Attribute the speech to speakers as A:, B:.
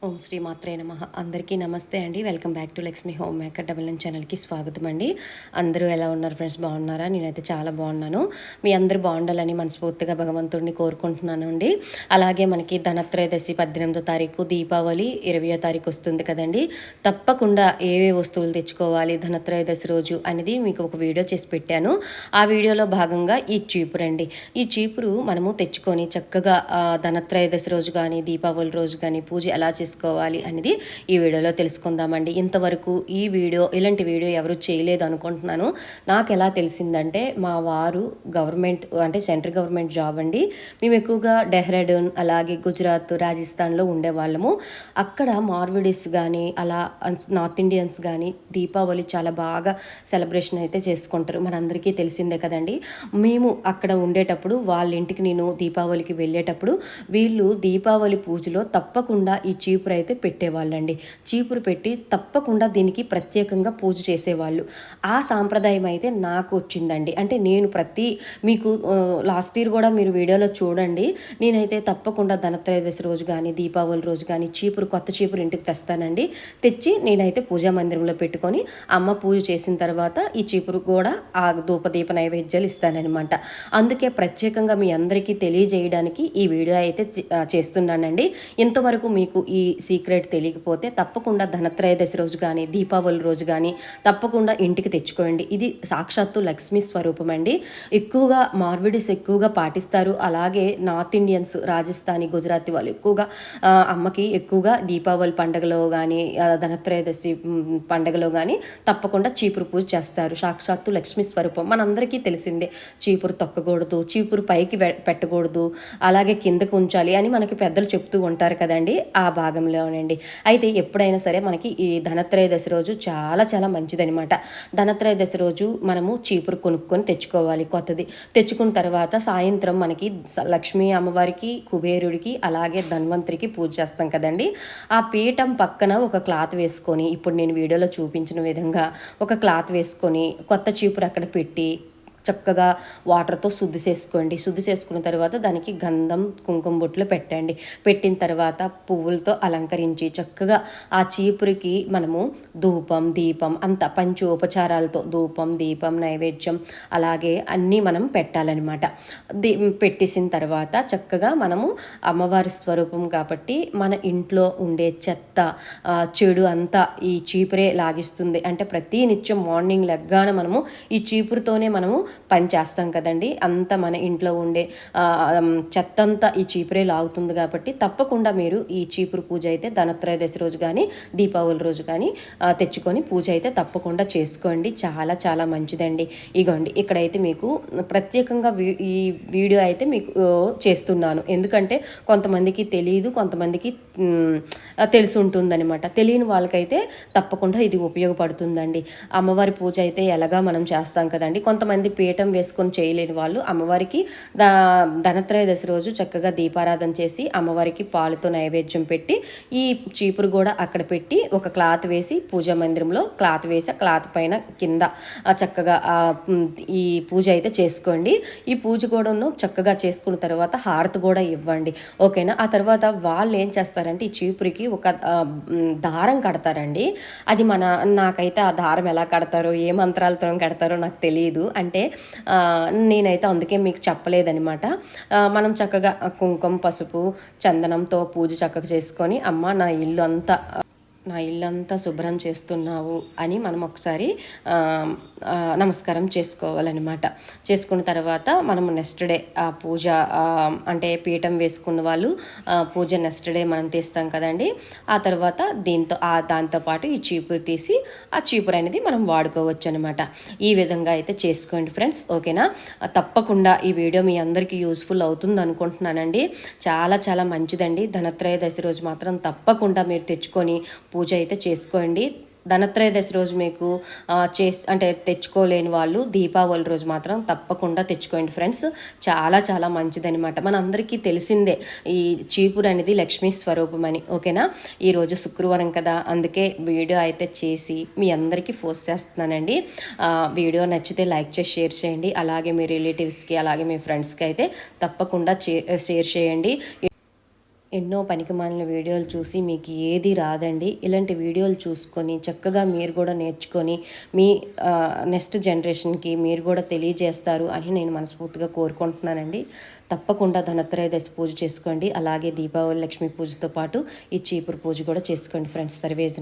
A: ఓం శ్రీ మాత్రే నమః. అందరికీ నమస్తే అండి. Welcome back to Lakshmi home maker double N ఛానల్కి స్వాగతం అండి. అందరూ ఎలా ఉన్నారు ఫ్రెండ్స్? బాగున్నారా? నేనైతే చాలా బాగున్నాను. మీ అందరూ బాగుండాలని మనస్ఫూర్తిగా భగవంతుడిని కోరుకుంటున్నాను అండి. అలాగే మనకి ధనత్రయోదశి 18వ తారీఖు, దీపావళి 20వ తారీఖు వస్తుంది కదండి. తప్పకుండా ఏ వస్తువులు తెచ్చుకోవాలి ధనత్రయోదశి రోజు అనేది మీకు ఒక వీడియో చేసి పెట్టాను. ఆ వీడియోలో భాగంగా ఈ చీపురు అండి. ఈ చీపురు మనము తెచ్చుకొని చక్కగా ధనత్రయోదశి రోజు కానీ, దీపావళి రోజు కానీ పూజ ఎలా చేసుకోవాలి అనేది ఈ వీడియోలో తెలుసుకుందామండి. ఇంతవరకు ఇలాంటి వీడియో ఎవరు చేయలేదు అనుకుంటున్నాను. నాకు ఎలా తెలిసిందంటే, మా వారు గవర్నమెంట్ అంటే సెంట్రల్ గవర్నమెంట్ జాబ్ అండి. మేము ఎక్కువగా డెహ్రాడూన్, అలాగే గుజరాత్, రాజస్థాన్లో ఉండేవాళ్ళము. అక్కడ మార్విడీస్ కానీ అలా నార్త్ ఇండియన్స్ కానీ దీపావళి చాలా బాగా సెలబ్రేషన్ అయితే చేసుకుంటారు. మనందరికీ తెలిసిందే కదండి. మేము అక్కడ ఉండేటప్పుడు వాళ్ళ ఇంటికి నేను దీపావళికి వెళ్ళేటప్పుడు వీళ్ళు దీపావళి పూజలో తప్పకుండా ఈ చీపురు అయితే పెట్టేవాళ్ళండి. చీపురు పెట్టి తప్పకుండా దీనికి ప్రత్యేకంగా పూజ చేసేవాళ్ళు. ఆ సాంప్రదాయం అయితే నాకు వచ్చిందండి. అంటే నేను మీకు లాస్ట్ ఇయర్ కూడా మీరు వీడియోలో చూడండి. నేనైతే తప్పకుండా ధనత్రయోదశి రోజు కానీ, దీపావళి రోజు కానీ కొత్త చీపురు ఇంటికి తెస్తానండి. తెచ్చి నేనైతే పూజా మందిరంలో పెట్టుకొని అమ్మ పూజ చేసిన తర్వాత ఈ చీపురు కూడా ఆ ధూపదీప నైవేద్యాలు ఇస్తానన్నమాట. అందుకే ప్రత్యేకంగా మీ అందరికీ తెలియజేయడానికి ఈ వీడియో అయితే చేస్తున్నానండి. ఇంతవరకు మీకు ఈ సీక్రెట్ తెలియకపోతే తప్పకుండా ధనత్రయోదశి రోజు కానీ, దీపావళి రోజు కానీ తప్పకుండా ఇంటికి తెచ్చుకోండి. ఇది సాక్షాత్తు లక్ష్మీ స్వరూపం అండి. ఎక్కువగా మార్విడీస్ ఎక్కువగా పాటిస్తారు. అలాగే నార్త్ ఇండియన్స్, రాజస్థానీ, గుజరాతీ వాళ్ళు ఎక్కువగా అమ్మకి ఎక్కువగా దీపావళి పండుగలో కానీ, ధనత్రయోదశి పండుగలో కానీ తప్పకుండా చీపురు పూజ చేస్తారు. సాక్షాత్తు లక్ష్మీ స్వరూపం మనందరికీ తెలిసిందే. చీపురు తొక్కకూడదు, చీపురు పైకి పెట్టకూడదు, అలాగే కిందకు ఉంచాలి అని మనకి పెద్దలు చెప్తూ ఉంటారు కదండి. ఆ భాగంలోనండి. అయితే ఎప్పుడైనా సరే మనకి ఈ ధనత్రయోదశి రోజు చాలా చాలా మంచిదనమాట. ధనత్రయోదశి రోజు మనము చీపురు కొనుక్కొని తెచ్చుకోవాలి కొత్తది. తెచ్చుకున్న తర్వాత సాయంత్రం మనకి లక్ష్మీ అమ్మవారికి, కుబేరుడికి, అలాగే ధన్వంతరికి పూజ చేస్తాం కదండి. ఆ పీఠం పక్కన ఒక క్లాత్ వేసుకొని, ఇప్పుడు నేను వీడియోలో చూపించిన విధంగా ఒక క్లాత్ వేసుకొని కొత్త చీపురు అక్కడ పెట్టి చక్కగా వాటర్తో శుద్ధి చేసుకోండి. శుద్ధి చేసుకున్న తర్వాత దానికి గంధం, కుంకుమ బొట్లు పెట్టండి. పెట్టిన తర్వాత పువ్వులతో అలంకరించి చక్కగా ఆ చీపురికి మనము ధూపం, దీపం అంత పంచోపచారాలతో ధూపం, దీపం, నైవేద్యం అలాగే అన్నీ మనం పెట్టాలన్నమాట. పెట్టేసిన తర్వాత చక్కగా మనము అమ్మవారి స్వరూపం కాబట్టి మన ఇంట్లో ఉండే చెత్త, చెడు అంతా ఈ చీపురే లాగిస్తుంది. అంటే ప్రతి నిత్యం మార్నింగ్ లెగ్గాన మనము ఈ చీపురుతోనే మనము పని చేస్తాం కదండి. అంతా మన ఇంట్లో ఉండే చెత్త అంతా ఈ చీపురే లాగుతుంది కాబట్టి తప్పకుండా మీరు ఈ చీపురు పూజ అయితే ధనత్రయోదశి రోజు కానీ, దీపావళి రోజు కానీ తెచ్చుకొని పూజ అయితే తప్పకుండా చేసుకోండి. చాలా చాలా మంచిదండి. ఇగోండి ఇక్కడైతే మీకు ప్రత్యేకంగా ఈ వీడియో అయితే మీకు చేస్తున్నాను. ఎందుకంటే కొంతమందికి తెలియదు, కొంతమందికి తెలిసి ఉంటుందన్నమాట. తెలియని వాళ్ళకైతే తప్పకుండా ఇది ఉపయోగపడుతుందండి. అమ్మవారి పూజ అయితే ఎలాగా మనం చేస్తాం కదండి. కొంతమంది పీఠం వేసుకొని చేయలేని వాళ్ళు అమ్మవారికి ధనత్రయోదశి రోజు చక్కగా దీపారాధన చేసి అమ్మవారికి పాలుతో నైవేద్యం పెట్టి ఈ చీపురు కూడా అక్కడ పెట్టి ఒక క్లాత్ వేసి పూజా మందిరంలో క్లాత్ వేసి క్లాత్ పైన కింద చక్కగా ఈ పూజ అయితే చేసుకోండి. ఈ పూజ కూడా చక్కగా చేసుకున్న తర్వాత హారతి కూడా ఇవ్వండి. ఓకేనా? ఆ తర్వాత వాళ్ళు ఏం చేస్తారంటే ఈ చీపురికి ఒక దారం కడతారండి. అది నాకైతే ఆ దారం ఎలా కడతారో, ఏ మంత్రాలతో కడతారో నాకు తెలియదు. అంటే నేనైతే అందుకే మీకు చెప్పలేదనమాట. మనం చక్కగా కుంకుమ, పసుపు, చందనంతో పూజ చక్కగా చేసుకొని అమ్మ నా ఇల్లంతా శుభ్రం చేస్తున్నావు అని మనం ఒకసారి నమస్కారం చేసుకోవాలన్నమాట. చేసుకున్న తర్వాత మనము నెక్స్ట్ డే ఆ పూజ అంటే పీఠం వేసుకున్న వాళ్ళు పూజ నెక్స్ట్ డే మనం తీస్తాం కదండి. ఆ తర్వాత దాంతోపాటు ఈ చీపురు తీసి ఆ చీపురు అనేది మనం వాడుకోవచ్చు అనమాట. ఈ విధంగా అయితే చేసుకోండి ఫ్రెండ్స్. ఓకేనా? తప్పకుండా ఈ వీడియో మీ అందరికీ యూస్ఫుల్ అవుతుంది అనుకుంటున్నానండి. చాలా చాలా మంచిదండి. ధనత్రయోదశి రోజు మాత్రం తప్పకుండా మీరు తెచ్చుకొని పూజ అయితే చేసుకోండి. ధనత్రయోదశి రోజు మీకు అంటే తెచ్చుకోలేని వాళ్ళు దీపావళి రోజు మాత్రం తప్పకుండా తెచ్చుకోండి ఫ్రెండ్స్. చాలా చాలా మంచిదనమాట. మనందరికీ తెలిసిందే ఈ చీపురు అనేది లక్ష్మీ స్వరూపం అని. ఓకేనా? ఈరోజు శుక్రవారం కదా, అందుకే వీడియో అయితే చేసి మీ అందరికీ పోస్ట్ చేస్తున్నానండి. వీడియో నచ్చితే లైక్ చేసి షేర్ చేయండి. అలాగే మీ రిలేటివ్స్కి అలాగే మీ ఫ్రెండ్స్కి అయితే తప్పకుండా షేర్ చేయండి. ఎన్నో పనికిమాలిన వీడియోలు చూసి మీకు ఏది రాదండి. ఇలాంటి వీడియోలు చూసుకొని చక్కగా మీరు కూడా నేర్చుకొని మీ నెక్స్ట్ జనరేషన్‌కి మీరు కూడా తెలియజేస్తారు అని నేను మనస్ఫూర్తిగా కోరుకుంటున్నానండి. తప్పకుండా ధనత్రయోదశి పూజ చేసుకోండి. అలాగే దీపావళి, లక్ష్మీ పూజతో పాటు ఈ చీపురు పూజ కూడా చేసుకోండి ఫ్రెండ్స్. సర్వేజన